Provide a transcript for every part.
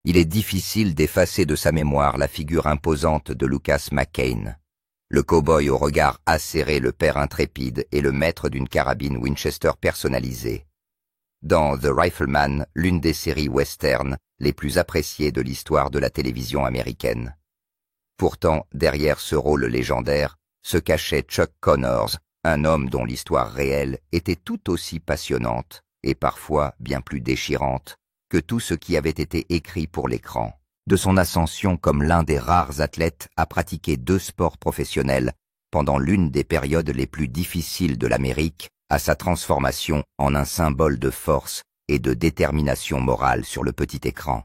Il est difficile d'effacer de sa mémoire la figure imposante de Lucas McCain. Le cow-boy au regard acéré, le père intrépide et le maître d'une carabine Winchester personnalisée. Dans The Rifleman, l'une des séries western les plus appréciées de l'histoire de la télévision américaine. Pourtant, derrière ce rôle légendaire, se cachait Chuck Connors, un homme dont l'histoire réelle était tout aussi passionnante, et parfois bien plus déchirante, que tout ce qui avait été écrit pour l'écran. De son ascension comme l'un des rares athlètes à pratiquer 2 sports professionnels pendant l'une des périodes les plus difficiles de l'Amérique, à sa transformation en un symbole de force et de détermination morale sur le petit écran.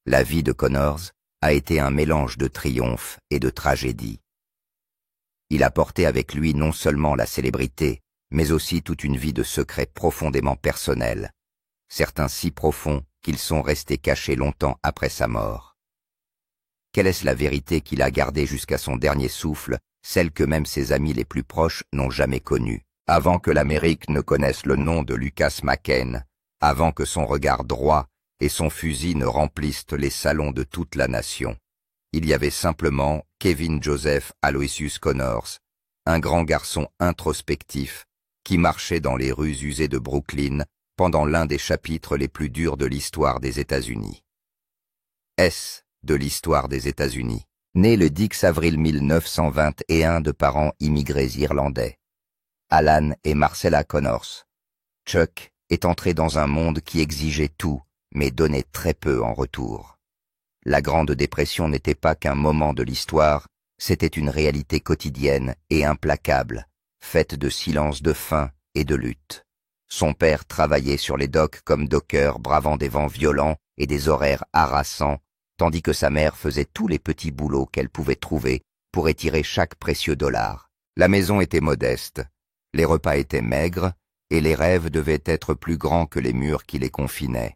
La vie de Connors a été un mélange de triomphe et de tragédie. Il a porté avec lui non seulement la célébrité, mais aussi toute une vie de secrets profondément personnels, certains si profonds qu'ils sont restés cachés longtemps après sa mort. Quelle est-ce la vérité qu'il a gardée jusqu'à son dernier souffle, celle que même ses amis les plus proches n'ont jamais connue, avant que l'Amérique ne connaisse le nom de Lucas McCain, avant que son regard droit et son fusil ne remplissent les salons de toute la nation? Il y avait simplement Kevin Joseph Aloysius Connors, un grand garçon introspectif qui marchait dans les rues usées de Brooklyn pendant l'un des chapitres les plus durs de l'histoire des États-Unis. Est-ce de l'histoire des États-Unis? Né le 10 avril 1921 de parents immigrés irlandais, Alan et Marcella Connors, Chuck est entré dans un monde qui exigeait tout, mais donnait très peu en retour. La Grande Dépression n'était pas qu'un moment de l'histoire, c'était une réalité quotidienne et implacable, faite de silence, de faim et de lutte. Son père travaillait sur les docks comme docker, bravant des vents violents et des horaires harassants, tandis que sa mère faisait tous les petits boulots qu'elle pouvait trouver pour étirer chaque précieux dollar. La maison était modeste, les repas étaient maigres et les rêves devaient être plus grands que les murs qui les confinaient.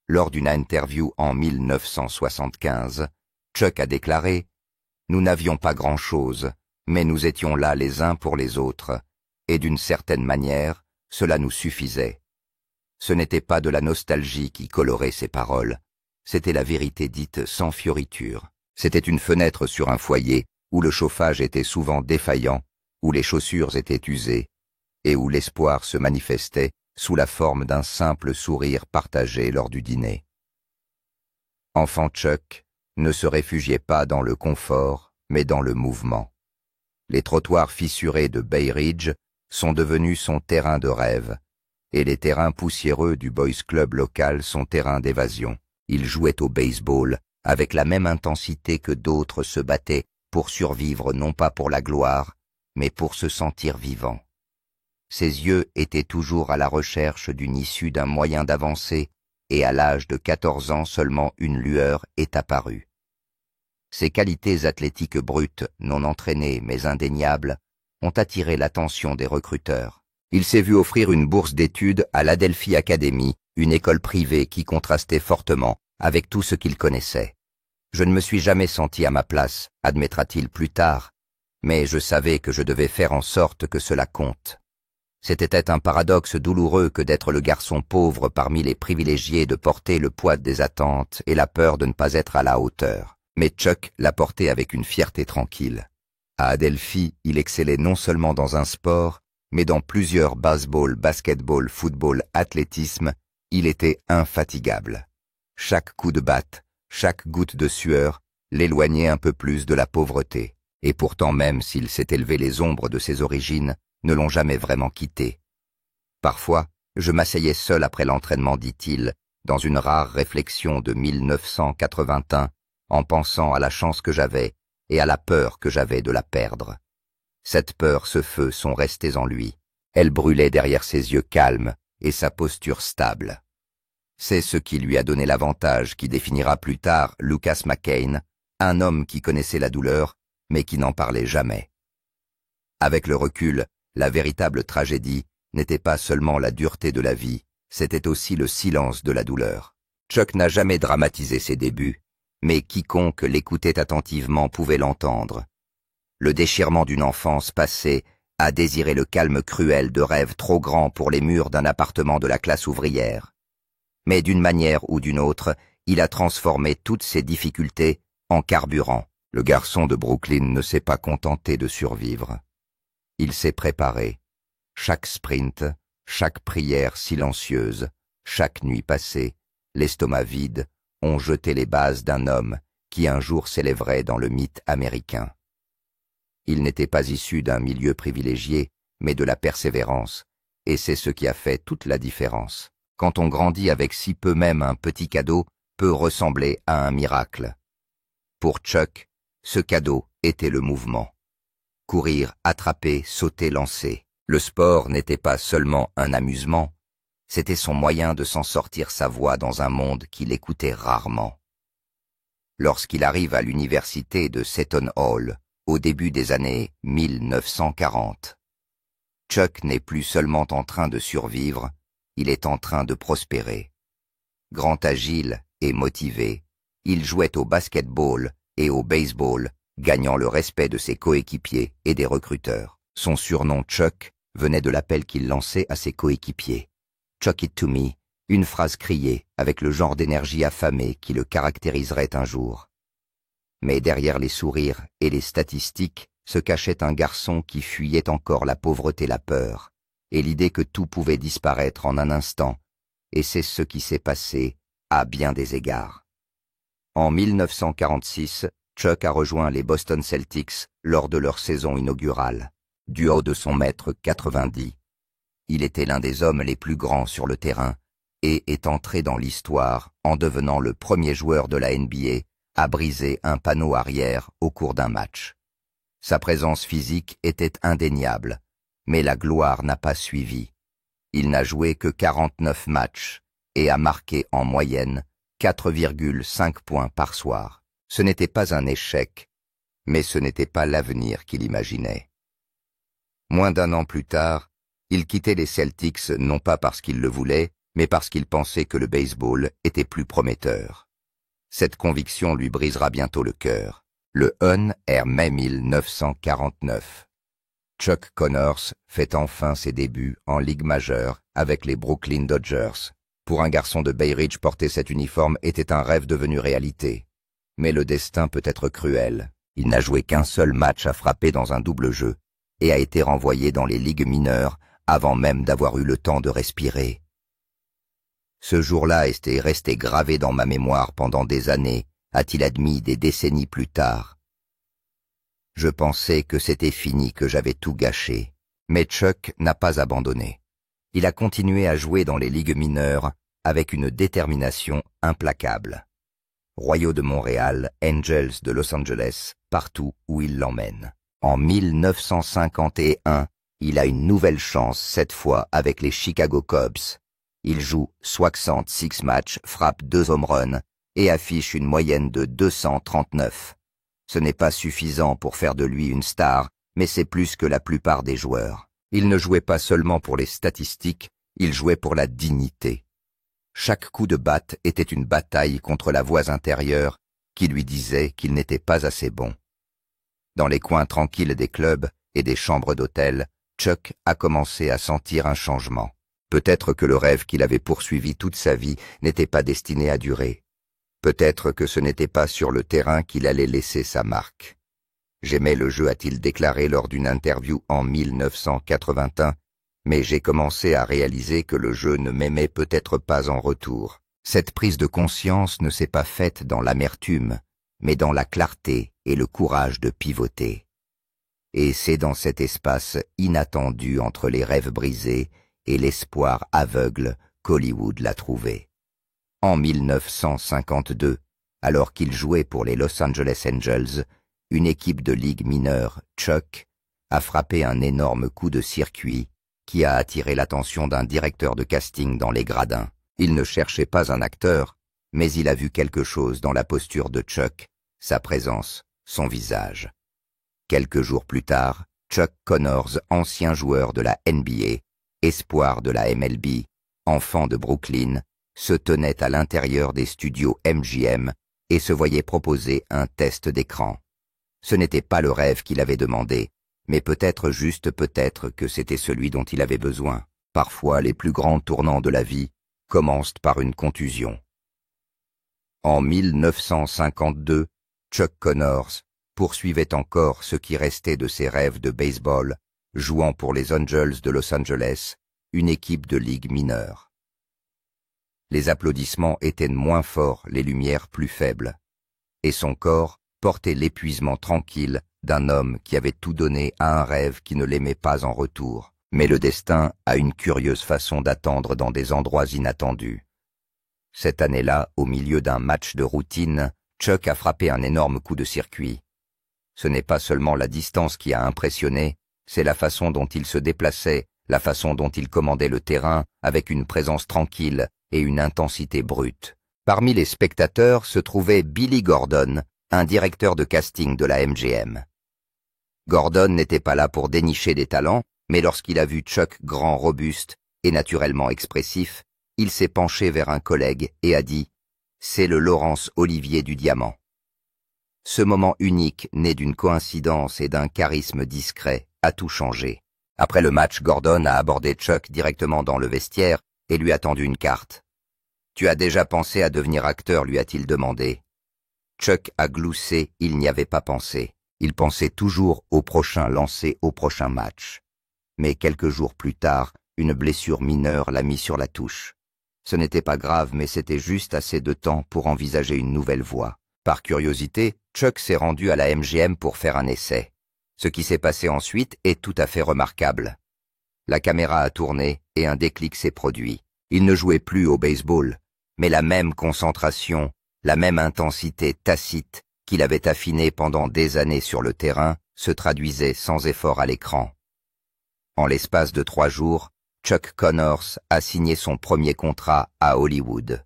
Lors d'une interview en 1975, Chuck a déclaré « Nous n'avions pas grand-chose, mais nous étions là les uns pour les autres, et d'une certaine manière, cela nous suffisait. » Ce n'était pas de la nostalgie qui colorait ses paroles, c'était la vérité dite sans fioriture. C'était une fenêtre sur un foyer où le chauffage était souvent défaillant, où les chaussures étaient usées, et où l'espoir se manifestait sous la forme d'un simple sourire partagé lors du dîner. Enfant Chuck ne se réfugiait pas dans le confort, mais dans le mouvement. Les trottoirs fissurés de Bay Ridge sont devenus son terrain de rêve, et les terrains poussiéreux du Boys Club local son terrain d'évasion. Il jouait au baseball avec la même intensité que d'autres se battaient pour survivre non pas pour la gloire, mais pour se sentir vivant. Ses yeux étaient toujours à la recherche d'une issue, d'un moyen d'avancer, et à l'âge de 14 ans seulement une lueur est apparue. Ses qualités athlétiques brutes, non entraînées mais indéniables, ont attiré l'attention des recruteurs. Il s'est vu offrir une bourse d'études à l'Adelphi Academy, une école privée qui contrastait fortement avec tout ce qu'il connaissait. Je ne me suis jamais senti à ma place, admettra-t-il plus tard, mais je savais que je devais faire en sorte que cela compte. C'était un paradoxe douloureux que d'être le garçon pauvre parmi les privilégiés, de porter le poids des attentes et la peur de ne pas être à la hauteur. Mais Chuck l'a porté avec une fierté tranquille. À Adelphi, il excellait non seulement dans un sport, mais dans plusieurs baseball, basketball, football, athlétisme, il était infatigable. Chaque coup de batte, chaque goutte de sueur l'éloignait un peu plus de la pauvreté. Et pourtant, même s'il s'est élevé, les ombres de ses origines ne l'ont jamais vraiment quitté. Parfois, je m'asseyais seul après l'entraînement, dit-il, dans une rare réflexion de 1981, en pensant à la chance que j'avais et à la peur que j'avais de la perdre. Cette peur, ce feu sont restés en lui. Elle brûlait derrière ses yeux calmes et sa posture stable. C'est ce qui lui a donné l'avantage qui définira plus tard Lucas McCain, un homme qui connaissait la douleur, mais qui n'en parlait jamais. Avec le recul, la véritable tragédie n'était pas seulement la dureté de la vie, c'était aussi le silence de la douleur. Chuck n'a jamais dramatisé ses débuts, mais quiconque l'écoutait attentivement pouvait l'entendre. Le déchirement d'une enfance passée a désiré le calme cruel de rêves trop grands pour les murs d'un appartement de la classe ouvrière. Mais d'une manière ou d'une autre, Il a transformé toutes ses difficultés en carburant. Le garçon de Brooklyn ne s'est pas contenté de survivre. Il s'est préparé. Chaque sprint, chaque prière silencieuse, chaque nuit passée, l'estomac vide, ont jeté les bases d'un homme qui un jour s'élèverait dans le mythe américain. Il n'était pas issu d'un milieu privilégié, mais de la persévérance, et c'est ce qui a fait toute la différence. Quand on grandit avec si peu, même un petit cadeau peut ressembler à un miracle. Pour Chuck, ce cadeau était le mouvement. Courir, attraper, sauter, lancer. Le sport n'était pas seulement un amusement, c'était son moyen de s'en sortir sa voix dans un monde qu'il écoutait rarement. Lorsqu'il arrive à l'université de Seton Hall, au début des années 1940, Chuck n'est plus seulement en train de survivre, il est en train de prospérer. Grand, agile et motivé, il jouait au basketball et au baseball, gagnant le respect de ses coéquipiers et des recruteurs. Son surnom Chuck venait de l'appel qu'il lançait à ses coéquipiers. « Chuck it to me », une phrase criée avec le genre d'énergie affamée qui le caractériserait un jour. Mais derrière les sourires et les statistiques se cachait un garçon qui fuyait encore la pauvreté, la peur, et l'idée que tout pouvait disparaître en un instant, et c'est ce qui s'est passé à bien des égards. En 1946, Chuck a rejoint les Boston Celtics lors de leur saison inaugurale. Du haut de son mètre 90, il était l'un des hommes les plus grands sur le terrain et est entré dans l'histoire en devenant le premier joueur de la NBA à briser un panneau arrière au cours d'un match. Sa présence physique était indéniable, mais la gloire n'a pas suivi. Il n'a joué que 49 matchs et a marqué en moyenne 4,5 points par soir. Ce n'était pas un échec, mais ce n'était pas l'avenir qu'il imaginait. Moins d'un an plus tard, il quittait les Celtics non pas parce qu'il le voulait, mais parce qu'il pensait que le baseball était plus prometteur. Cette conviction lui brisera bientôt le cœur. Le 1 er mai 1949. Chuck Connors fait enfin ses débuts en Ligue majeure avec les Brooklyn Dodgers. Pour un garçon de Bay Ridge, porter cet uniforme était un rêve devenu réalité. Mais le destin peut être cruel. Il n'a joué qu'un seul match à frapper dans un double jeu et a été renvoyé dans les ligues mineures avant même d'avoir eu le temps de respirer. Ce jour-là était resté gravé dans ma mémoire pendant des années, a-t-il admis des décennies plus tard. Je pensais que c'était fini, que j'avais tout gâché. Mais Chuck n'a pas abandonné. Il a continué à jouer dans les ligues mineures avec une détermination implacable. Royaux de Montréal, Angels de Los Angeles, partout où il l'emmène. En 1951, il a une nouvelle chance, cette fois avec les Chicago Cubs. Il joue 66 matchs, frappe 2 home runs et affiche une moyenne de 239. Ce n'est pas suffisant pour faire de lui une star, mais c'est plus que la plupart des joueurs. Il ne jouait pas seulement pour les statistiques, il jouait pour la dignité. Chaque coup de batte était une bataille contre la voix intérieure qui lui disait qu'il n'était pas assez bon. Dans les coins tranquilles des clubs et des chambres d'hôtel, Chuck a commencé à sentir un changement. Peut-être que le rêve qu'il avait poursuivi toute sa vie n'était pas destiné à durer. Peut-être que ce n'était pas sur le terrain qu'il allait laisser sa marque. J'aimais le jeu, a-t-il déclaré lors d'une interview en 1981, mais j'ai commencé à réaliser que le jeu ne m'aimait peut-être pas en retour. Cette prise de conscience ne s'est pas faite dans l'amertume, mais dans la clarté et le courage de pivoter. Et c'est dans cet espace inattendu entre les rêves brisés et l'espoir aveugle qu'Hollywood l'a trouvé. En 1952, alors qu'il jouait pour les Los Angeles Angels, une équipe de ligue mineure, Chuck, a frappé un énorme coup de circuit qui a attiré l'attention d'un directeur de casting dans les gradins. Il ne cherchait pas un acteur, mais il a vu quelque chose dans la posture de Chuck, sa présence, son visage. Quelques jours plus tard, Chuck Connors, ancien joueur de la NBA, espoir de la MLB, enfant de Brooklyn, se tenait à l'intérieur des studios MGM et se voyait proposer un test d'écran. Ce n'était pas le rêve qu'il avait demandé, mais peut-être, juste peut-être, que c'était celui dont il avait besoin. Parfois, les plus grands tournants de la vie commencent par une contusion. En 1952, Chuck Connors poursuivait encore ce qui restait de ses rêves de baseball, jouant pour les Angels de Los Angeles, une équipe de ligue mineure. Les applaudissements étaient moins forts, les lumières plus faibles, et son corps portait l'épuisement tranquille d'un homme qui avait tout donné à un rêve qui ne l'aimait pas en retour. Mais le destin a une curieuse façon d'attendre dans des endroits inattendus. Cette année-là, au milieu d'un match de routine, Chuck a frappé un énorme coup de circuit. Ce n'est pas seulement la distance qui a impressionné, c'est la façon dont il se déplaçait, la façon dont il commandait le terrain avec une présence tranquille et une intensité brute. Parmi les spectateurs se trouvait Billy Gordon, un directeur de casting de la MGM. Gordon n'était pas là pour dénicher des talents, mais lorsqu'il a vu Chuck grand, robuste et naturellement expressif, il s'est penché vers un collègue et a dit « C'est le Laurence Olivier du diamant ». Ce moment unique, né d'une coïncidence et d'un charisme discret, a tout changé. Après le match, Gordon a abordé Chuck directement dans le vestiaire et lui a tendu une carte. « Tu as déjà pensé à devenir acteur ?» lui a-t-il demandé. Chuck a gloussé, il n'y avait pas pensé. Il pensait toujours au prochain lancer, au prochain match. Mais quelques jours plus tard, une blessure mineure l'a mis sur la touche. Ce n'était pas grave, mais c'était juste assez de temps pour envisager une nouvelle voie. Par curiosité, Chuck s'est rendu à la MGM pour faire un essai. Ce qui s'est passé ensuite est tout à fait remarquable. La caméra a tourné et un déclic s'est produit. Il ne jouait plus au baseball, mais la même concentration, la même intensité tacite qu'il avait affinée pendant des années sur le terrain se traduisait sans effort à l'écran. En l'espace de 3 jours, Chuck Connors a signé son premier contrat à Hollywood.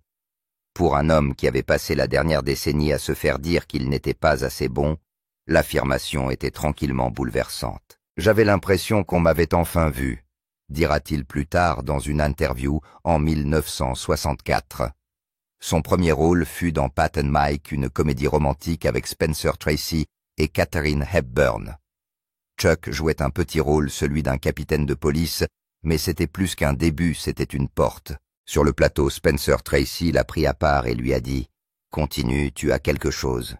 Pour un homme qui avait passé la dernière décennie à se faire dire qu'il n'était pas assez bon, l'affirmation était tranquillement bouleversante. « J'avais l'impression qu'on m'avait enfin vu », dira-t-il plus tard dans une interview en 1964. Son premier rôle fut dans Pat and Mike, une comédie romantique avec Spencer Tracy et Katharine Hepburn. Chuck jouait un petit rôle, celui d'un capitaine de police, mais c'était plus qu'un début, c'était une porte. Sur le plateau, Spencer Tracy l'a pris à part et lui a dit « Continue, tu as quelque chose ».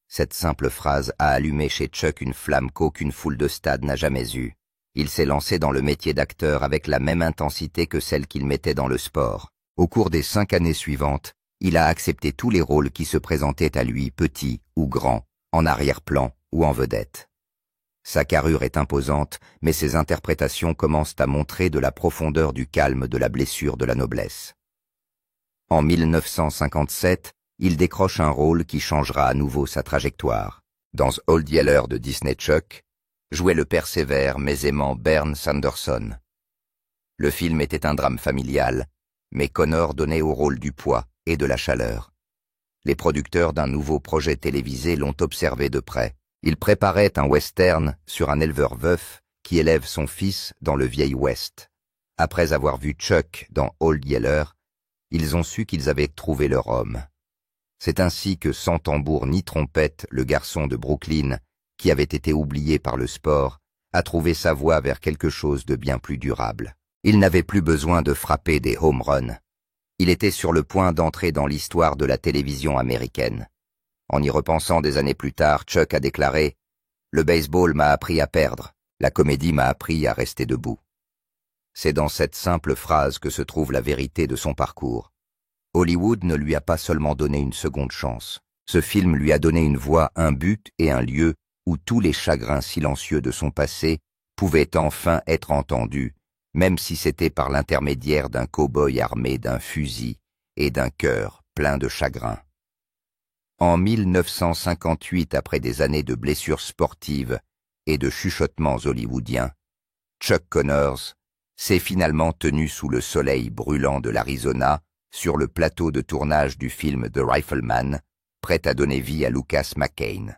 Cette simple phrase a allumé chez Chuck une flamme qu'aucune foule de stade n'a jamais eue. Il s'est lancé dans le métier d'acteur avec la même intensité que celle qu'il mettait dans le sport. Au cours des 5 années suivantes, il a accepté tous les rôles qui se présentaient à lui, petits ou grands, en arrière-plan ou en vedette. Sa carrure est imposante, mais ses interprétations commencent à montrer de la profondeur du calme de la blessure de la noblesse. En 1957, il décroche un rôle qui changera à nouveau sa trajectoire. Dans Old Yeller de Disney, Chuck jouait le père sévère mais aimant Bern Sanderson. Le film était un drame familial, mais Connor donnait au rôle du poids et de la chaleur. Les producteurs d'un nouveau projet télévisé l'ont observé de près. Il préparait un western sur un éleveur veuf qui élève son fils dans le vieil Ouest. Après avoir vu Chuck dans Old Yeller, ils ont su qu'ils avaient trouvé leur homme. C'est ainsi que, sans tambour ni trompette, le garçon de Brooklyn, qui avait été oublié par le sport, a trouvé sa voie vers quelque chose de bien plus durable. Il n'avait plus besoin de frapper des home runs. Il était sur le point d'entrer dans l'histoire de la télévision américaine. En y repensant des années plus tard, Chuck a déclaré « Le baseball m'a appris à perdre, la comédie m'a appris à rester debout ». C'est dans cette simple phrase que se trouve la vérité de son parcours. Hollywood ne lui a pas seulement donné une seconde chance. Ce film lui a donné une voix, un but et un lieu où tous les chagrins silencieux de son passé pouvaient enfin être entendus, même si c'était par l'intermédiaire d'un cow-boy armé d'un fusil et d'un cœur plein de chagrin. En 1958, après des années de blessures sportives et de chuchotements hollywoodiens, Chuck Connors s'est finalement tenu sous le soleil brûlant de l'Arizona, sur le plateau de tournage du film The Rifleman, prêt à donner vie à Lucas McCain.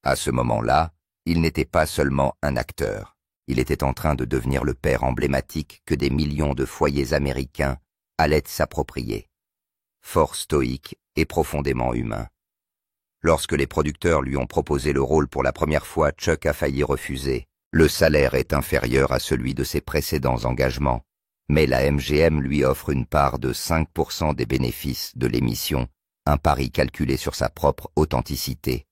À ce moment-là, il n'était pas seulement un acteur. Il était en train de devenir le père emblématique que des millions de foyers américains allaient s'approprier. Fort stoïque et profondément humain. Lorsque les producteurs lui ont proposé le rôle pour la première fois, Chuck a failli refuser. Le salaire est inférieur à celui de ses précédents engagements, mais la MGM lui offre une part de 5% des bénéfices de l'émission un pari calculé sur sa propre authenticité.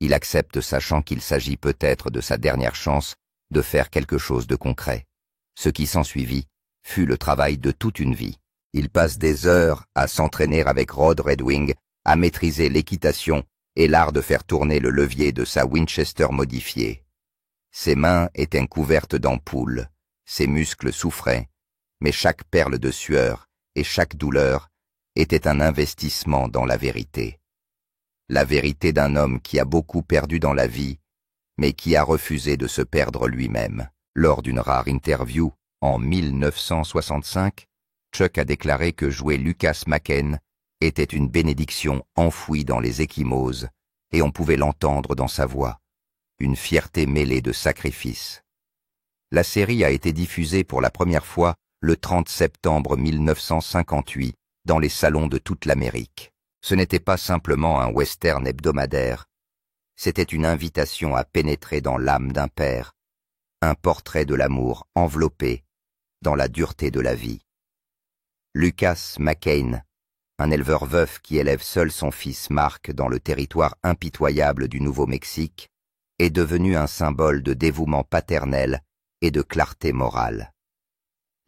Il accepte sachant qu'il s'agit peut-être de sa dernière chance de faire quelque chose de concret. Ce qui s'ensuivit fut le travail de toute une vie. Il passe des heures à s'entraîner avec Rod Redwing, à maîtriser l'équitation et l'art de faire tourner le levier de sa Winchester modifiée. Ses mains étaient couvertes d'ampoules, ses muscles souffraient, mais chaque perle de sueur et chaque douleur était un investissement dans la vérité. La vérité d'un homme qui a beaucoup perdu dans la vie, mais qui a refusé de se perdre lui-même. Lors d'une rare interview, en 1965, Chuck a déclaré que jouer Lucas McCain était une bénédiction enfouie dans les ecchymoses, et on pouvait l'entendre dans sa voix, une fierté mêlée de sacrifice. La série a été diffusée pour la première fois le 30 septembre 1958 dans les salons de toute l'Amérique. Ce n'était pas simplement un western hebdomadaire, c'était une invitation à pénétrer dans l'âme d'un père, un portrait de l'amour enveloppé dans la dureté de la vie. Lucas McCain, un éleveur veuf qui élève seul son fils Mark dans le territoire impitoyable du Nouveau-Mexique, est devenu un symbole de dévouement paternel et de clarté morale.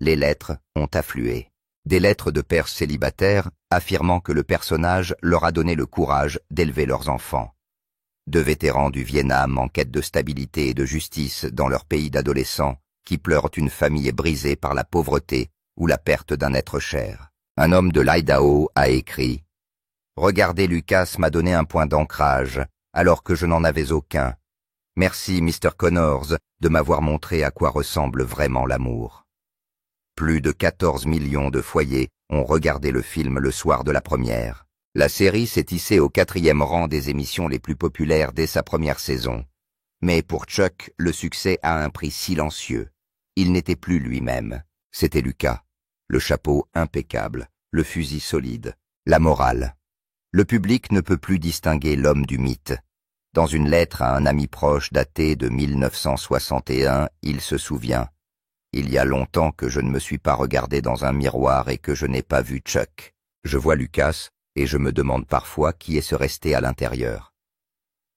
Les lettres ont afflué. Des lettres de pères célibataires affirmant que le personnage leur a donné le courage d'élever leurs enfants. De vétérans du Vietnam en quête de stabilité et de justice dans leur pays d'adolescents qui pleurent une famille brisée par la pauvreté ou la perte d'un être cher. Un homme de l'Idaho a écrit « Regardez, Lucas m'a donné un point d'ancrage alors que je n'en avais aucun. Merci, Mr. Connors, de m'avoir montré à quoi ressemble vraiment l'amour. » Plus de 14 millions de foyers ont regardé le film le soir de la première. La série s'est hissée au 4e rang des émissions les plus populaires dès sa première saison. Mais pour Chuck, le succès a un prix silencieux. Il n'était plus lui-même. C'était Lucas. Le chapeau impeccable, le fusil solide, la morale. Le public ne peut plus distinguer l'homme du mythe. Dans une lettre à un ami proche datée de 1961, il se souvient « Il y a longtemps que je ne me suis pas regardé dans un miroir et que je n'ai pas vu Chuck. Je vois Lucas et je me demande parfois qui est-ce resté à l'intérieur. »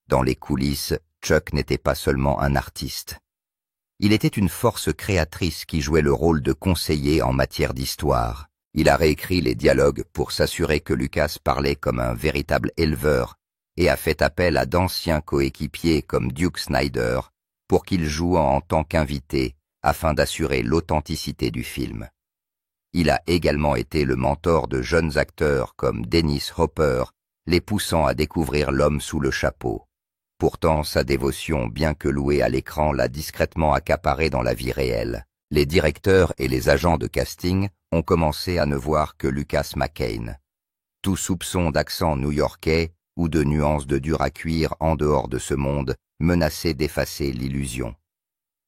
Dans les coulisses, Chuck n'était pas seulement un artiste. Il était une force créatrice qui jouait le rôle de conseiller en matière d'histoire. Il a réécrit les dialogues pour s'assurer que Lucas parlait comme un véritable éleveur et a fait appel à d'anciens coéquipiers comme Duke Snider pour qu'il joue en tant qu'invité afin d'assurer l'authenticité du film. Il a également été le mentor de jeunes acteurs comme Dennis Hopper, les poussant à découvrir l'homme sous le chapeau. Pourtant, sa dévotion, bien que louée à l'écran, l'a discrètement accaparé dans la vie réelle. Les directeurs et les agents de casting ont commencé à ne voir que Lucas McCain. Tout soupçon d'accent new-yorkais ou de nuances de dur à cuire en dehors de ce monde menaçait d'effacer l'illusion.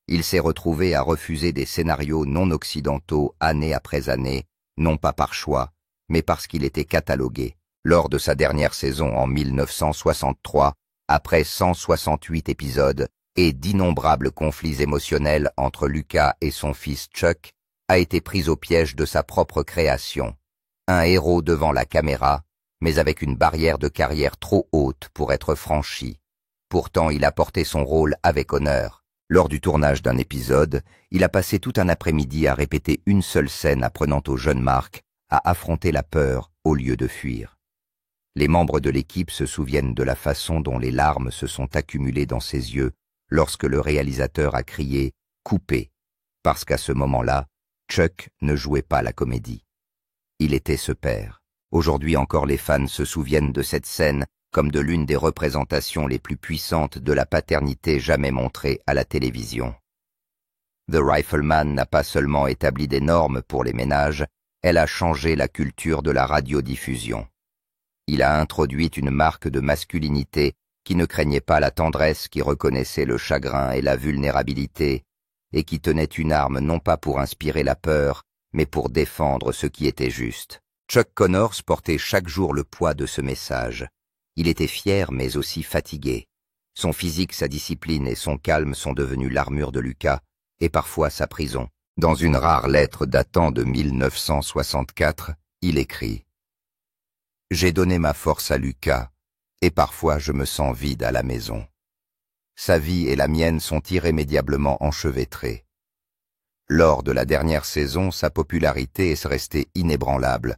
Il s'est retrouvé à refuser des scénarios non occidentaux année après année, non pas par choix, mais parce qu'il était catalogué. Lors de sa dernière saison en 1963, après 168 épisodes et d'innombrables conflits émotionnels entre Lucas et son fils Chuck, a été pris au piège de sa propre création. Un héros devant la caméra, mais avec une barrière de carrière trop haute pour être franchie. Pourtant, il a porté son rôle avec honneur. Lors du tournage d'un épisode, il a passé tout un après-midi à répéter une seule scène apprenant au jeune Mark à affronter la peur au lieu de fuir. Les membres de l'équipe se souviennent de la façon dont les larmes se sont accumulées dans ses yeux lorsque le réalisateur a crié « Coupez !» parce qu'à ce moment-là, Chuck ne jouait pas la comédie. Il était ce père. Aujourd'hui encore, les fans se souviennent de cette scène comme de l'une des représentations les plus puissantes de la paternité jamais montrée à la télévision. The Rifleman n'a pas seulement établi des normes pour les ménages, elle a changé la culture de la radiodiffusion. Il a introduit une marque de masculinité qui ne craignait pas la tendresse, qui reconnaissait le chagrin et la vulnérabilité, et qui tenait une arme non pas pour inspirer la peur, mais pour défendre ce qui était juste. Chuck Connors portait chaque jour le poids de ce message. Il était fier mais aussi fatigué. Son physique, sa discipline et son calme sont devenus l'armure de Lucas, et parfois sa prison. Dans une rare lettre datant de 1964, il écrit « J'ai donné ma force à Lucas, et parfois je me sens vide à la maison. Sa vie et la mienne sont irrémédiablement enchevêtrées. Lors de la dernière saison, sa popularité est restée inébranlable,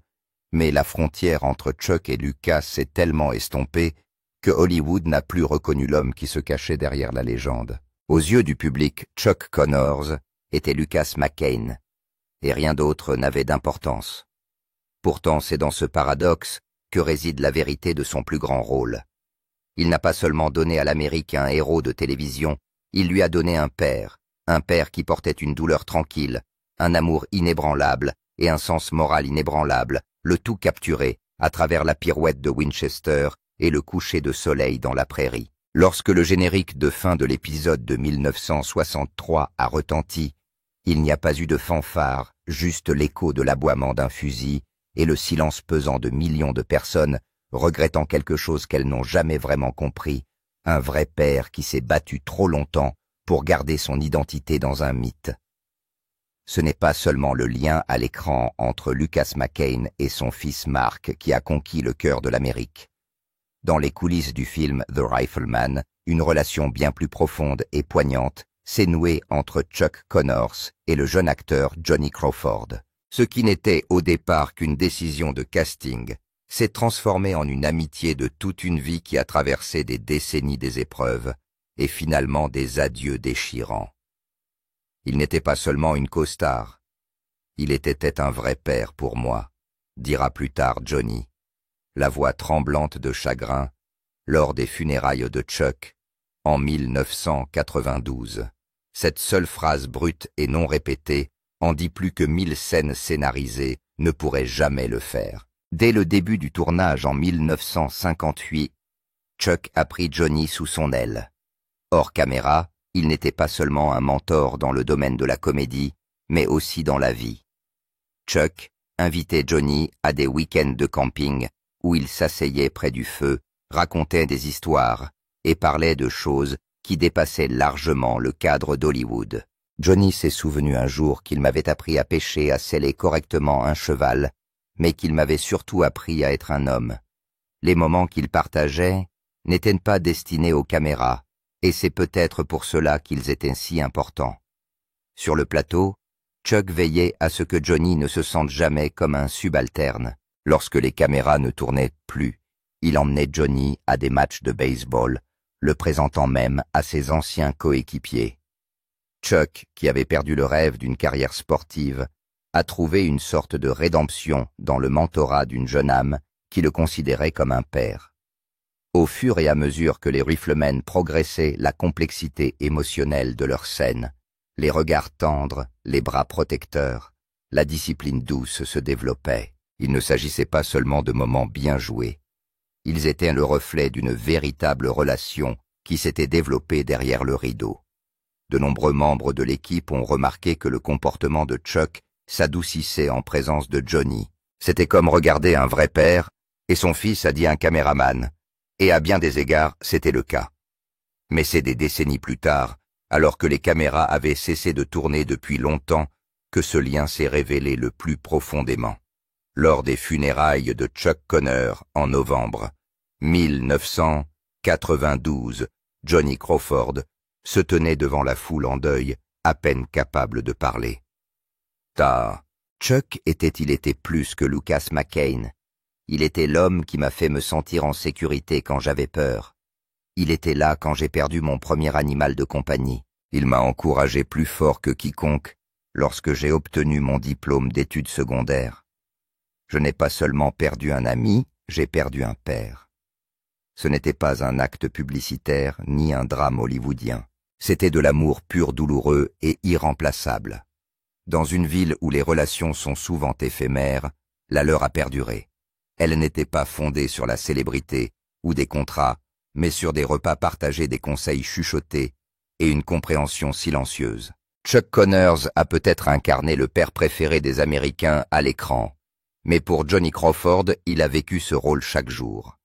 mais la frontière entre Chuck et Lucas s'est tellement estompée que Hollywood n'a plus reconnu l'homme qui se cachait derrière la légende. Aux yeux du public, Chuck Connors était Lucas McCain, et rien d'autre n'avait d'importance. Pourtant, c'est dans ce paradoxe que réside la vérité de son plus grand rôle. Il n'a pas seulement donné à l'Amérique un héros de télévision, il lui a donné un père qui portait une douleur tranquille, un amour inébranlable et un sens moral inébranlable, le tout capturé à travers la pirouette de Winchester et le coucher de soleil dans la prairie. Lorsque le générique de fin de l'épisode de 1963 a retenti, il n'y a pas eu de fanfare, juste l'écho de l'aboiement d'un fusil et le silence pesant de millions de personnes regrettant quelque chose qu'elles n'ont jamais vraiment compris, un vrai père qui s'est battu trop longtemps pour garder son identité dans un mythe. Ce n'est pas seulement le lien à l'écran entre Lucas McCain et son fils Mark qui a conquis le cœur de l'Amérique. Dans les coulisses du film The Rifleman, une relation bien plus profonde et poignante s'est nouée entre Chuck Connors et le jeune acteur Johnny Crawford. Ce qui n'était au départ qu'une décision de casting s'est transformé en une amitié de toute une vie qui a traversé des décennies des épreuves et finalement des adieux déchirants. Il n'était pas seulement une co-star, il était un vrai père pour moi, dira plus tard Johnny, la voix tremblante de chagrin lors des funérailles de Chuck en 1992. Cette seule phrase brute et non répétée en dit plus que 1000 scènes scénarisées ne pourraient jamais le faire. Dès le début du tournage en 1958, Chuck a pris Johnny sous son aile. Hors caméra, il n'était pas seulement un mentor dans le domaine de la comédie, mais aussi dans la vie. Chuck invitait Johnny à des week-ends de camping où il s'asseyait près du feu, racontait des histoires et parlait de choses qui dépassaient largement le cadre d'Hollywood. Johnny s'est souvenu un jour qu'il m'avait appris à pêcher, à seller correctement un cheval, mais qu'il m'avait surtout appris à être un homme. Les moments qu'il partageait n'étaient pas destinés aux caméras, et c'est peut-être pour cela qu'ils étaient si importants. Sur le plateau, Chuck veillait à ce que Johnny ne se sente jamais comme un subalterne. Lorsque les caméras ne tournaient plus, il emmenait Johnny à des matchs de baseball, le présentant même à ses anciens coéquipiers. Chuck, qui avait perdu le rêve d'une carrière sportive, a trouvé une sorte de rédemption dans le mentorat d'une jeune âme qui le considérait comme un père. Au fur et à mesure que les Riflemen progressaient la complexité émotionnelle de leurs scènes, les regards tendres, les bras protecteurs, la discipline douce se développait. Il ne s'agissait pas seulement de moments bien joués. Ils étaient le reflet d'une véritable relation qui s'était développée derrière le rideau. De nombreux membres de l'équipe ont remarqué que le comportement de Chuck s'adoucissait en présence de Johnny. C'était comme regarder un vrai père, et son fils a dit un caméraman, et à bien des égards, c'était le cas. Mais c'est des décennies plus tard, alors que les caméras avaient cessé de tourner depuis longtemps, que ce lien s'est révélé le plus profondément. Lors des funérailles de Chuck Connors en novembre 1992, Johnny Crawford se tenait devant la foule en deuil, à peine capable de parler. Chuck était plus que Lucas McCain. Il était l'homme qui m'a fait me sentir en sécurité quand j'avais peur. Il était là quand j'ai perdu mon premier animal de compagnie. Il m'a encouragé plus fort que quiconque lorsque j'ai obtenu mon diplôme d'études secondaires. Je n'ai pas seulement perdu un ami, j'ai perdu un père. Ce n'était pas un acte publicitaire ni un drame hollywoodien. C'était de l'amour pur, douloureux et irremplaçable. Dans une ville où les relations sont souvent éphémères, la leur a perduré. Elle n'était pas fondée sur la célébrité ou des contrats, mais sur des repas partagés, des conseils chuchotés et une compréhension silencieuse. Chuck Connors a peut-être incarné le père préféré des Américains à l'écran, mais pour Johnny Crawford, il a vécu ce rôle chaque jour.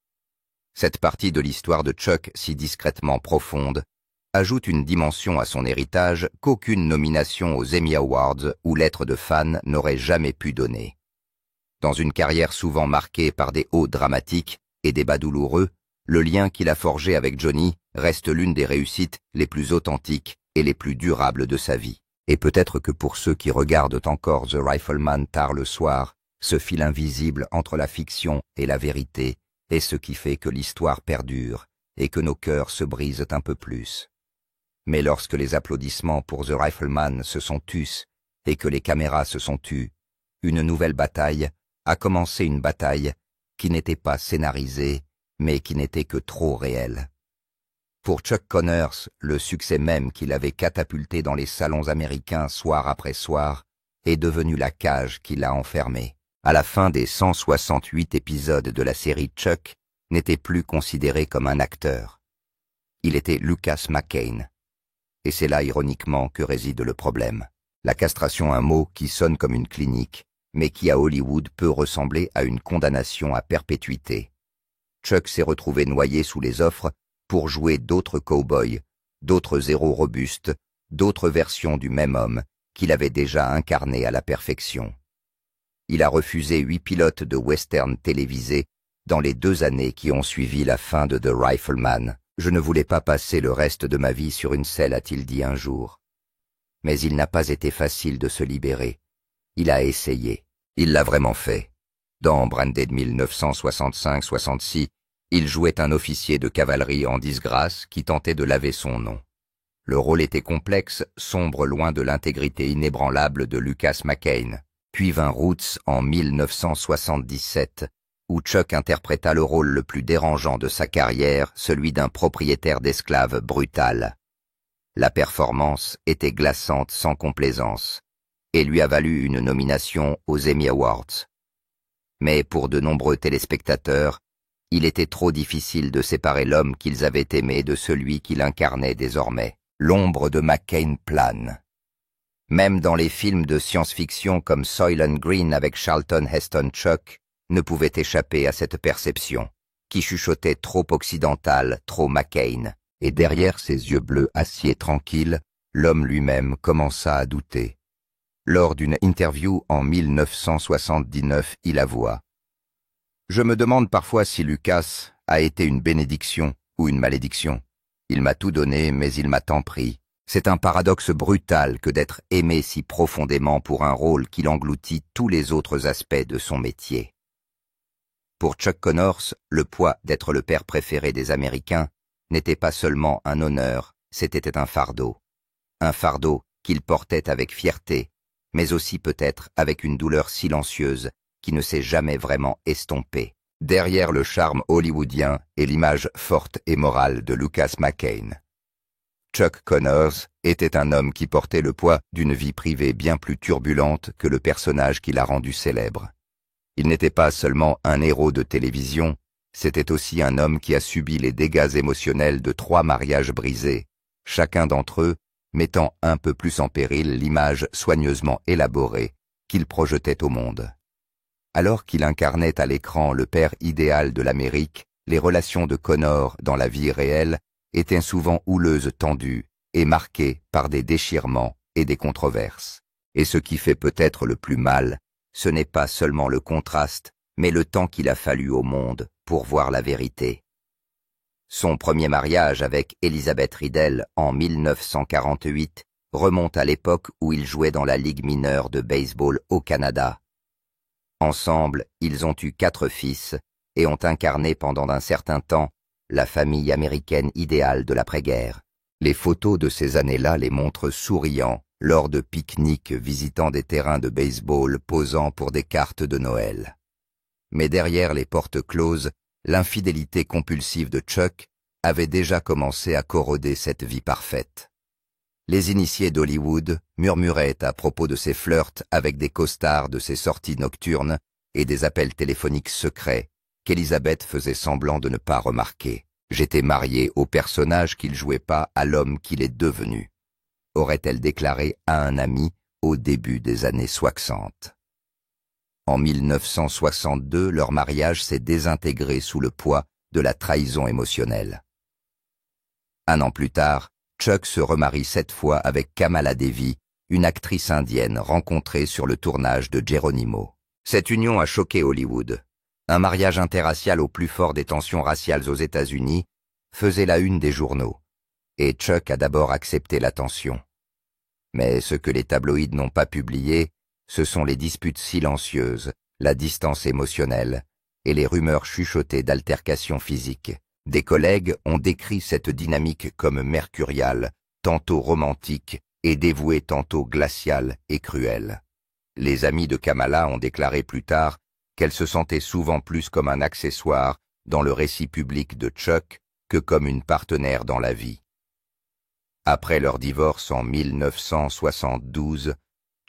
Cette partie de l'histoire de Chuck, si discrètement profonde, ajoute une dimension à son héritage qu'aucune nomination aux Emmy Awards ou lettre de fan n'aurait jamais pu donner. Dans une carrière souvent marquée par des hauts dramatiques et des bas douloureux, le lien qu'il a forgé avec Johnny reste l'une des réussites les plus authentiques et les plus durables de sa vie. Et peut-être que pour ceux qui regardent encore The Rifleman tard le soir, ce fil invisible entre la fiction et la vérité est ce qui fait que l'histoire perdure et que nos cœurs se brisent un peu plus. Mais lorsque les applaudissements pour The Rifleman se sont tus et que les caméras se sont tues, une nouvelle bataille a commencé, une bataille qui n'était pas scénarisée, mais qui n'était que trop réelle. Pour Chuck Connors, le succès même qu'il avait catapulté dans les salons américains soir après soir est devenu la cage qui l'a enfermé. À la fin des 168 épisodes de la série, Chuck n'était plus considéré comme un acteur. Il était Lucas McCain. Et c'est là, ironiquement, que réside le problème. La castration, un mot qui sonne comme une clinique, mais qui à Hollywood peut ressembler à une condamnation à perpétuité. Chuck s'est retrouvé noyé sous les offres pour jouer d'autres cow-boys, d'autres héros robustes, d'autres versions du même homme qu'il avait déjà incarné à la perfection. Il a refusé 8 pilotes de western télévisés dans les 2 années qui ont suivi la fin de The Rifleman. « Je ne voulais pas passer le reste de ma vie sur une selle », a-t-il dit un jour. Mais il n'a pas été facile de se libérer. Il a essayé. Il l'a vraiment fait. Dans Branded 1965-66, il jouait un officier de cavalerie en disgrâce qui tentait de laver son nom. Le rôle était complexe, sombre, loin de l'intégrité inébranlable de Lucas McCain. Puis vint Roots en 1977, où Chuck interpréta le rôle le plus dérangeant de sa carrière, celui d'un propriétaire d'esclaves brutal. La performance était glaçante sans complaisance, et lui a valu une nomination aux Emmy Awards. Mais pour de nombreux téléspectateurs, il était trop difficile de séparer l'homme qu'ils avaient aimé de celui qu'il incarnait désormais. L'ombre de McCain plane. Même dans les films de science-fiction comme Soylent Green avec Charlton Heston, Chuck ne pouvait échapper à cette perception, qui chuchotait trop occidental, trop McCain. Et derrière ses yeux bleus acier tranquilles, l'homme lui-même commença à douter. Lors d'une interview en 1979, il avoua: « Je me demande parfois si Lucas a été une bénédiction ou une malédiction. Il m'a tout donné, mais il m'a tant pris. C'est un paradoxe brutal que d'être aimé si profondément pour un rôle qui engloutit tous les autres aspects de son métier. » Pour Chuck Connors, le poids d'être le père préféré des Américains n'était pas seulement un honneur, c'était un fardeau. Un fardeau qu'il portait avec fierté, mais aussi peut-être avec une douleur silencieuse qui ne s'est jamais vraiment estompée, derrière le charme hollywoodien et l'image forte et morale de Lucas McCain. Chuck Connors était un homme qui portait le poids d'une vie privée bien plus turbulente que le personnage qui l'a rendu célèbre. Il n'était pas seulement un héros de télévision, c'était aussi un homme qui a subi les dégâts émotionnels de 3 mariages brisés, chacun d'entre eux mettant un peu plus en péril l'image soigneusement élaborée qu'il projetait au monde. Alors qu'il incarnait à l'écran le père idéal de l'Amérique, les relations de Connors dans la vie réelle étaient souvent houleuses, tendues et marquées par des déchirements et des controverses. Et ce qui fait peut-être le plus mal, ce n'est pas seulement le contraste, mais le temps qu'il a fallu au monde pour voir la vérité. Son premier mariage avec Elizabeth Riddell en 1948 remonte à l'époque où il jouait dans la Ligue mineure de baseball au Canada. Ensemble, ils ont eu 4 fils et ont incarné pendant un certain temps la famille américaine idéale de l'après-guerre. Les photos de ces années-là les montrent souriants lors de pique-niques, visitant des terrains de baseball, posant pour des cartes de Noël. Mais derrière les portes closes, l'infidélité compulsive de Chuck avait déjà commencé à corroder cette vie parfaite. Les initiés d'Hollywood murmuraient à propos de ses flirts avec des costards, de ses sorties nocturnes et des appels téléphoniques secrets qu'Elizabeth faisait semblant de ne pas remarquer. « J'étais mariée au personnage qu'il jouait, pas à l'homme qu'il est devenu », aurait-elle déclaré à un ami au début des années 60. En 1962, leur mariage s'est désintégré sous le poids de la trahison émotionnelle. 1 an plus tard, Chuck se remarie cette fois avec Kamala Devi, une actrice indienne rencontrée sur le tournage de Geronimo. Cette union a choqué Hollywood. Un mariage interracial au plus fort des tensions raciales aux États-Unis faisait la une des journaux, et Chuck a d'abord accepté l'attention. Mais ce que les tabloïds n'ont pas publié, ce sont les disputes silencieuses, la distance émotionnelle et les rumeurs chuchotées d'altercations physiques. Des collègues ont décrit cette dynamique comme mercuriale, tantôt romantique et dévouée, tantôt glaciale et cruelle. Les amis de Kamala ont déclaré plus tard qu'elle se sentait souvent plus comme un accessoire dans le récit public de Chuck que comme une partenaire dans la vie. Après leur divorce en 1972,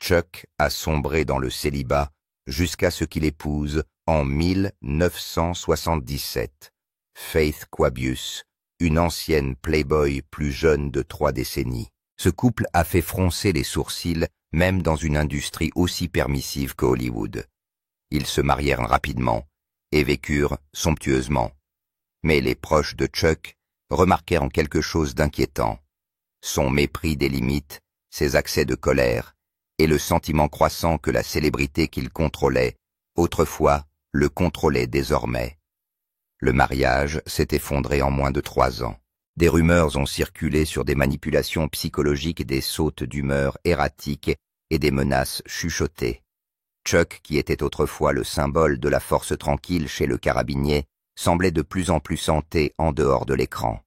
Chuck a sombré dans le célibat jusqu'à ce qu'il épouse en 1977 Faith Quabius, une ancienne playboy plus jeune de 3 décennies. Ce couple a fait froncer les sourcils même dans une industrie aussi permissive que Hollywood. Ils se marièrent rapidement et vécurent somptueusement. Mais les proches de Chuck remarquèrent en quelque chose d'inquiétant. Son mépris des limites, ses accès de colère et le sentiment croissant que la célébrité qu'il contrôlait, autrefois, le contrôlait désormais. Le mariage s'est effondré en moins de 3 ans. Des rumeurs ont circulé sur des manipulations psychologiques, des sautes d'humeur erratiques et des menaces chuchotées. Chuck, qui était autrefois le symbole de la force tranquille chez le carabinier, semblait de plus en plus hanté en dehors de l'écran.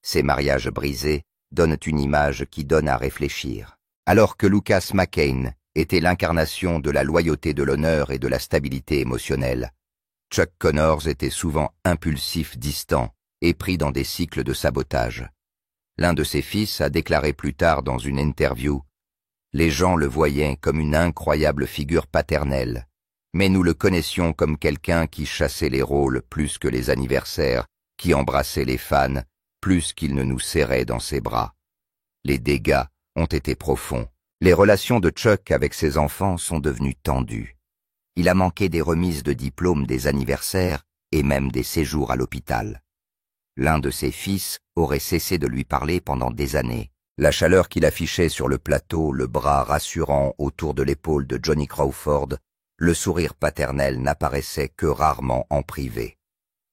Ces mariages brisés donnent une image qui donne à réfléchir. Alors que Lucas McCain était l'incarnation de la loyauté, de l'honneur et de la stabilité émotionnelle, Chuck Connors était souvent impulsif, distant et pris dans des cycles de sabotage. L'un de ses fils a déclaré plus tard dans une interview « Les gens le voyaient comme une incroyable figure paternelle, mais nous le connaissions comme quelqu'un qui chassait les rôles plus que les anniversaires, qui embrassait les fans plus qu'il ne nous serrait dans ses bras. Les dégâts ont été profonds. Les relations de Chuck avec ses enfants sont devenues tendues. Il a manqué des remises de diplômes, des anniversaires et même des séjours à l'hôpital. L'un de ses fils aurait cessé de lui parler pendant des années. La chaleur qu'il affichait sur le plateau, le bras rassurant autour de l'épaule de Johnny Crawford, le sourire paternel n'apparaissait que rarement en privé.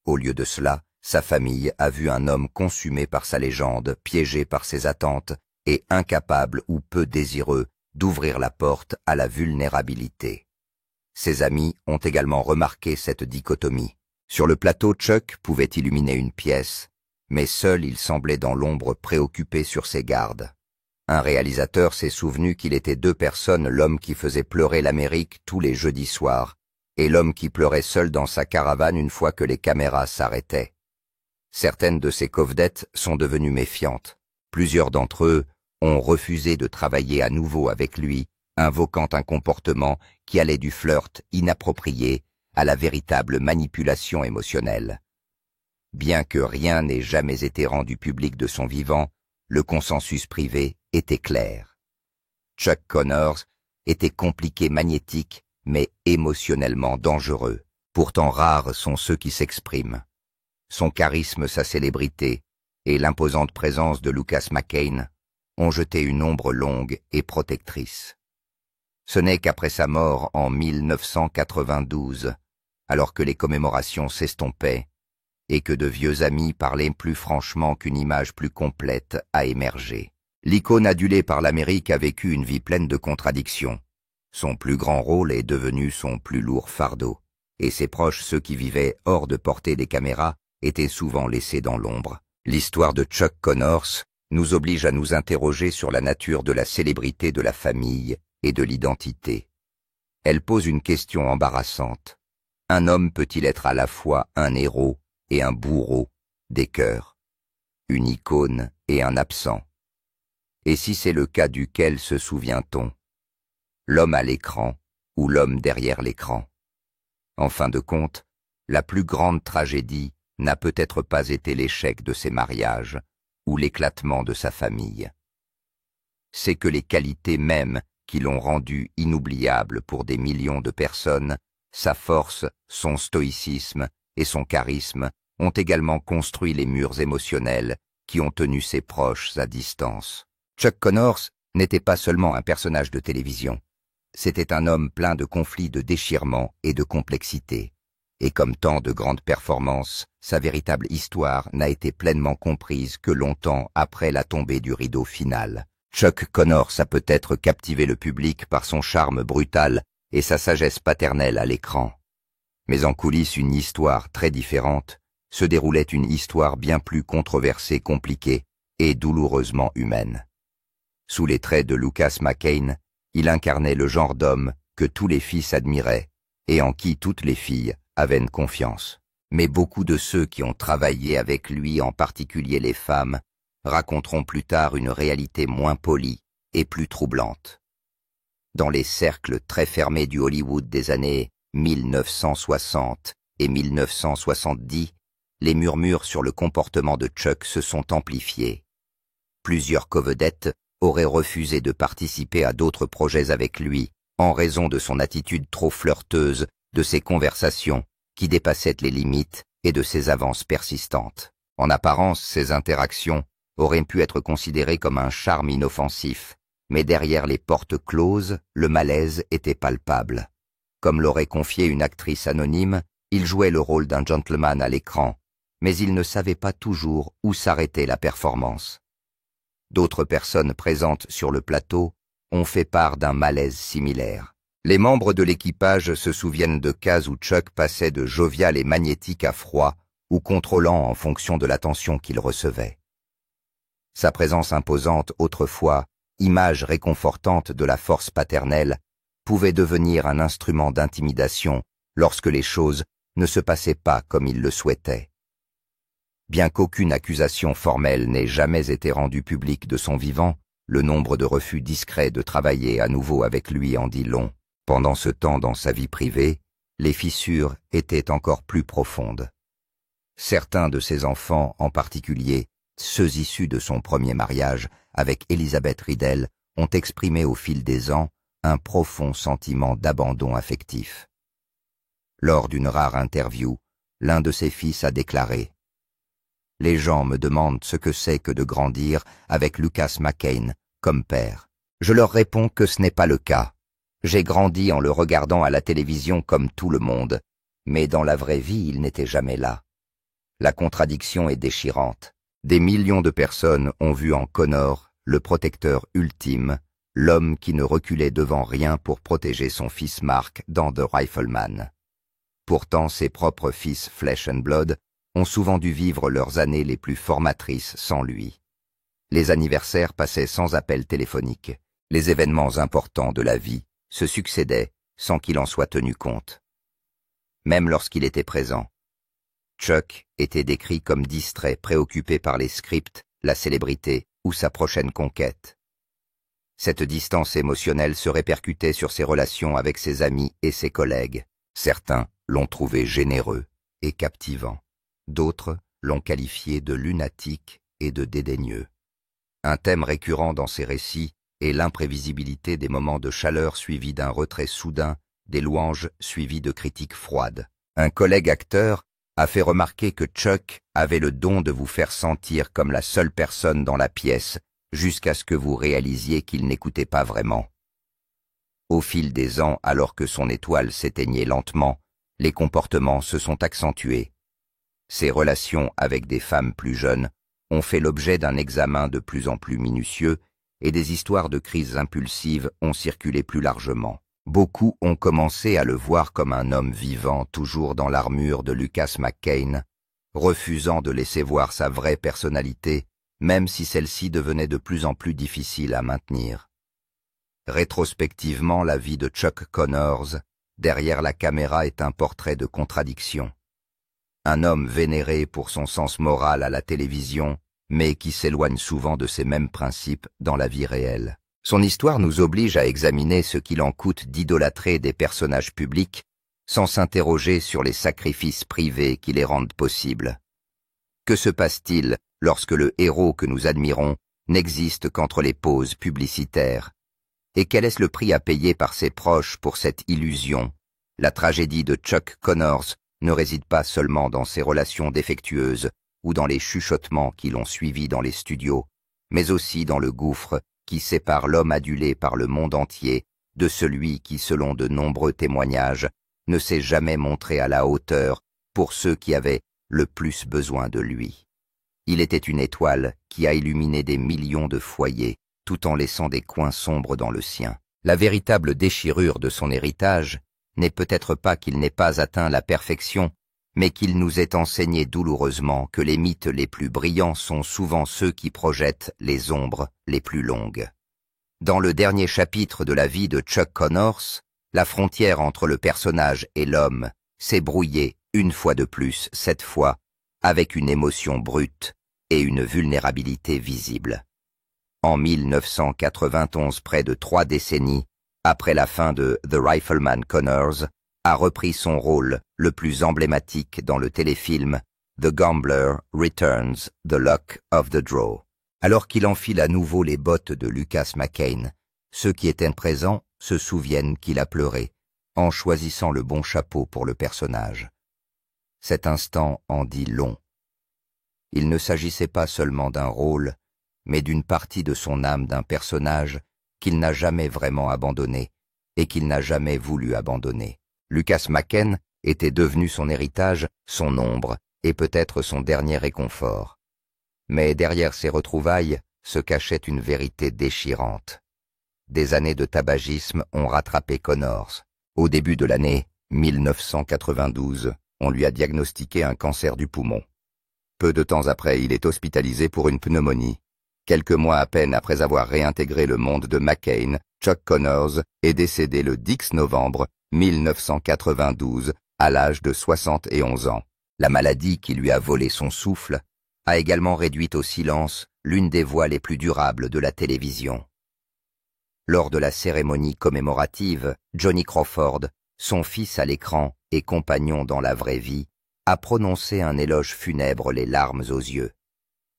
Au lieu de cela, sa famille a vu un homme consumé par sa légende, piégé par ses attentes et incapable ou peu désireux d'ouvrir la porte à la vulnérabilité. Ses amis ont également remarqué cette dichotomie. Sur le plateau, Chuck pouvait illuminer une pièce, mais seul il semblait dans l'ombre, préoccupé sur ses gardes. Un réalisateur s'est souvenu qu'il était 2 personnes, l'homme qui faisait pleurer l'Amérique tous les jeudis soirs, et l'homme qui pleurait seul dans sa caravane une fois que les caméras s'arrêtaient. Certaines de ces covedettes sont devenues méfiantes. Plusieurs d'entre eux ont refusé de travailler à nouveau avec lui, invoquant un comportement qui allait du flirt inapproprié à la véritable manipulation émotionnelle. Bien que rien n'ait jamais été rendu public de son vivant, le consensus privé était clair. Chuck Connors était compliqué, magnétique, mais émotionnellement dangereux. Pourtant rares sont ceux qui s'expriment. Son charisme, sa célébrité et l'imposante présence de Lucas McCain ont jeté une ombre longue et protectrice. Ce n'est qu'après sa mort en 1992, alors que les commémorations s'estompaient et que de vieux amis parlaient plus franchement qu'une image plus complète a émergé. L'icône adulée par l'Amérique a vécu une vie pleine de contradictions. Son plus grand rôle est devenu son plus lourd fardeau, et ses proches, ceux qui vivaient hors de portée des caméras, étaient souvent laissés dans l'ombre. L'histoire de Chuck Connors nous oblige à nous interroger sur la nature de la célébrité de la famille et de l'identité. Elle pose une question embarrassante. Un homme peut-il être à la fois un héros et un bourreau des cœurs, une icône et un absent? Et si c'est le cas, duquel se souvient-on? L'homme à l'écran ou l'homme derrière l'écran? En fin de compte, la plus grande tragédie n'a peut-être pas été l'échec de ses mariages ou l'éclatement de sa famille. C'est que les qualités mêmes qui l'ont rendu inoubliable pour des millions de personnes, sa force, son stoïcisme et son charisme ont également construit les murs émotionnels qui ont tenu ses proches à distance. Chuck Connors n'était pas seulement un personnage de télévision. c'était un homme plein de conflits, de déchirements et de complexité. Et comme tant de grandes performances, sa véritable histoire n'a été pleinement comprise que longtemps après la tombée du rideau final. Chuck Connors a peut-être captivé le public par son charme brutal et sa sagesse paternelle à l'écran. Mais en coulisses, une histoire très différente se déroulait, une histoire bien plus controversée, compliquée et douloureusement humaine. Sous les traits de Lucas McCain, il incarnait le genre d'homme que tous les fils admiraient et en qui toutes les filles avaient une confiance. Mais beaucoup de ceux qui ont travaillé avec lui, en particulier les femmes, raconteront plus tard une réalité moins polie et plus troublante. Dans les cercles très fermés du Hollywood des années 1960 et 1970, les murmures sur le comportement de Chuck se sont amplifiés. Plusieurs covedettes auraient refusé de participer à d'autres projets avec lui en raison de son attitude trop flirteuse, de ses conversations qui dépassaient les limites et de ses avances persistantes. En apparence, ces interactions auraient pu être considérées comme un charme inoffensif, mais derrière les portes closes, le malaise était palpable. Comme l'aurait confié une actrice anonyme, il jouait le rôle d'un gentleman à l'écran, mais il ne savait pas toujours où s'arrêtait la performance. D'autres personnes présentes sur le plateau ont fait part d'un malaise similaire. Les membres de l'équipage se souviennent de cas où Chuck passait de jovial et magnétique à froid ou contrôlant en fonction de l'attention qu'il recevait. Sa présence imposante autrefois, image réconfortante de la force paternelle, pouvait devenir un instrument d'intimidation lorsque les choses ne se passaient pas comme il le souhaitait. Bien qu'aucune accusation formelle n'ait jamais été rendue publique de son vivant, le nombre de refus discrets de travailler à nouveau avec lui en dit long. Pendant ce temps, dans sa vie privée, les fissures étaient encore plus profondes. Certains de ses enfants, en particulier ceux issus de son premier mariage avec Elizabeth Riddell, ont exprimé au fil des ans un profond sentiment d'abandon affectif. Lors d'une rare interview, l'un de ses fils a déclaré « Les gens me demandent ce que c'est que de grandir avec Lucas McCain comme père. Je leur réponds que ce n'est pas le cas. J'ai grandi en le regardant à la télévision comme tout le monde, mais dans la vraie vie, il n'était jamais là. La contradiction est déchirante. Des millions de personnes ont vu en Connor le protecteur ultime, l'homme qui ne reculait devant rien pour protéger son fils Mark dans The Rifleman. Pourtant, ses propres fils Flesh and Blood ont souvent dû vivre leurs années les plus formatrices sans lui. Les anniversaires passaient sans appel téléphonique. Les événements importants de la vie se succédaient sans qu'il en soit tenu compte. Même lorsqu'il était présent, Chuck était décrit comme distrait, préoccupé par les scripts, la célébrité ou sa prochaine conquête. Cette distance émotionnelle se répercutait sur ses relations avec ses amis et ses collègues. Certains l'ont trouvé généreux et captivant. D'autres l'ont qualifié de lunatique et de dédaigneux. Un thème récurrent dans ses récits est l'imprévisibilité des moments de chaleur suivis d'un retrait soudain, des louanges suivies de critiques froides. Un collègue acteur a fait remarquer que Chuck avait le don de vous faire sentir comme la seule personne dans la pièce, jusqu'à ce que vous réalisiez qu'il n'écoutait pas vraiment. Au fil des ans, alors que son étoile s'éteignait lentement, les comportements se sont accentués. Ses relations avec des femmes plus jeunes ont fait l'objet d'un examen de plus en plus minutieux et des histoires de crises impulsives ont circulé plus largement. Beaucoup ont commencé à le voir comme un homme vivant toujours dans l'armure de Lucas McCain, refusant de laisser voir sa vraie personnalité, même si celle-ci devenait de plus en plus difficile à maintenir. Rétrospectivement, la vie de Chuck Connors, derrière la caméra, est un portrait de contradiction. Un homme vénéré pour son sens moral à la télévision, mais qui s'éloigne souvent de ces mêmes principes dans la vie réelle. Son histoire nous oblige à examiner ce qu'il en coûte d'idolâtrer des personnages publics sans s'interroger sur les sacrifices privés qui les rendent possibles. Que se passe-t-il lorsque le héros que nous admirons n'existe qu'entre les pauses publicitaires? Et quel est le prix à payer par ses proches pour cette illusion? La tragédie de Chuck Connors ne réside pas seulement dans ses relations défectueuses ou dans les chuchotements qui l'ont suivi dans les studios, mais aussi dans le gouffre qui sépare l'homme adulé par le monde entier de celui qui, selon de nombreux témoignages, ne s'est jamais montré à la hauteur pour ceux qui avaient le plus besoin de lui. Il était une étoile qui a illuminé des millions de foyers, tout en laissant des coins sombres dans le sien. La véritable déchirure de son héritage n'est peut-être pas qu'il n'ait pas atteint la perfection, mais qu'il nous ait enseigné douloureusement que les mythes les plus brillants sont souvent ceux qui projettent les ombres les plus longues. Dans le dernier chapitre de la vie de Chuck Connors, la frontière entre le personnage et l'homme s'est brouillée une fois de plus, cette fois, avec une émotion brute et une vulnérabilité visible. En 1991, près de 3 décennies après la fin de The Rifleman Connors, a repris son rôle le plus emblématique dans le téléfilm The Gambler Returns, The Luck of the Draw. Alors qu'il enfile à nouveau les bottes de Lucas McCain, ceux qui étaient présents se souviennent qu'il a pleuré en choisissant le bon chapeau pour le personnage. Cet instant en dit long. Il ne s'agissait pas seulement d'un rôle, mais d'une partie de son âme d'un personnage qu'il n'a jamais vraiment abandonné et qu'il n'a jamais voulu abandonner. Lucas McCain était devenu son héritage, son ombre et peut-être son dernier réconfort. Mais derrière ces retrouvailles se cachait une vérité déchirante. Des années de tabagisme ont rattrapé Connors. Au début de l'année 1992, on lui a diagnostiqué un cancer du poumon. Peu de temps après, il est hospitalisé pour une pneumonie. Quelques mois à peine après avoir réintégré le monde de McCain, Chuck Connors est décédé le 10 novembre 1992 à l'âge de 71 ans. La maladie qui lui a volé son souffle a également réduit au silence l'une des voix les plus durables de la télévision. Lors de la cérémonie commémorative, Johnny Crawford, son fils à l'écran et compagnon dans la vraie vie, a prononcé un éloge funèbre les larmes aux yeux.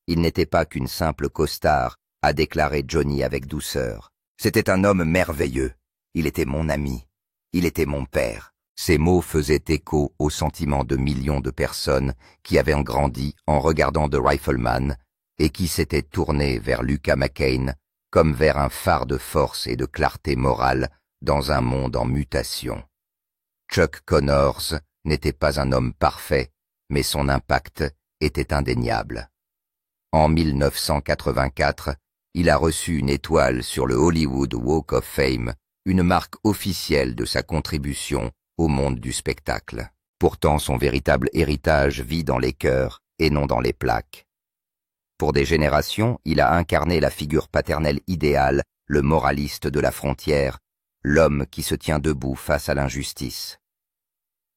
Il n'était pas qu'une simple costard, a déclaré Johnny avec douceur. C'était un homme merveilleux. Il était mon ami. Il était mon père. Ces mots faisaient écho aux sentiments de millions de personnes qui avaient grandi en regardant The Rifleman et qui s'étaient tournées vers Lucas McCain comme vers un phare de force et de clarté morale dans un monde en mutation. Chuck Connors n'était pas un homme parfait, mais son impact était indéniable. En 1984, il a reçu une étoile sur le Hollywood Walk of Fame, une marque officielle de sa contribution au monde du spectacle. Pourtant, son véritable héritage vit dans les cœurs et non dans les plaques. Pour des générations, il a incarné la figure paternelle idéale, le moraliste de la frontière, l'homme qui se tient debout face à l'injustice.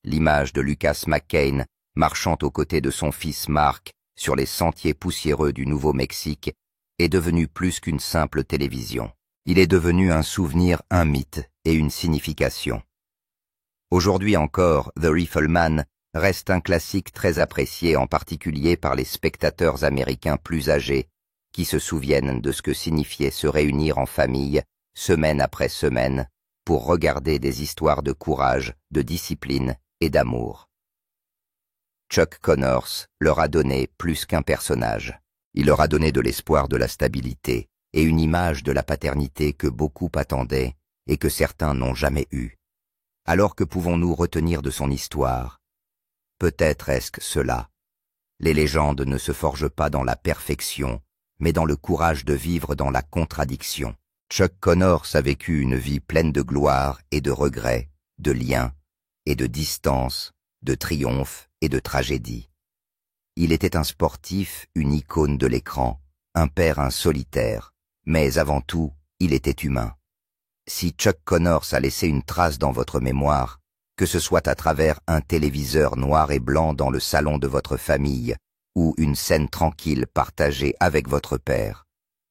L'image de Lucas McCain, marchant aux côtés de son fils Mark sur les sentiers poussiéreux du Nouveau-Mexique, est devenue plus qu'une simple télévision. Il est devenu un souvenir, un mythe et une signification. Aujourd'hui encore, The Rifleman reste un classique très apprécié en particulier par les spectateurs américains plus âgés qui se souviennent de ce que signifiait se réunir en famille, semaine après semaine, pour regarder des histoires de courage, de discipline et d'amour. Chuck Connors leur a donné plus qu'un personnage. Il leur a donné de l'espoir de la stabilité et une image de la paternité que beaucoup attendaient et que certains n'ont jamais eue. Alors que pouvons-nous retenir de son histoire? Peut-être est-ce que cela. Les légendes ne se forgent pas dans la perfection, mais dans le courage de vivre dans la contradiction. Chuck Connors a vécu une vie pleine de gloire et de regrets, de liens et de distance, de triomphe et de tragédie. Il était un sportif, une icône de l'écran, un père, un solitaire, mais avant tout, il était humain. Si Chuck Connors a laissé une trace dans votre mémoire, que ce soit à travers un téléviseur noir et blanc dans le salon de votre famille ou une scène tranquille partagée avec votre père,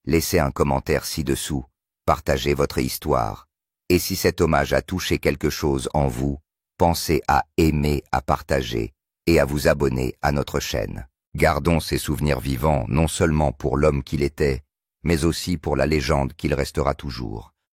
laissez un commentaire ci-dessous, partagez votre histoire. Et si cet hommage a touché quelque chose en vous, pensez à aimer, à partager et à vous abonner à notre chaîne. Gardons ces souvenirs vivants non seulement pour l'homme qu'il était, mais aussi pour la légende qu'il restera toujours.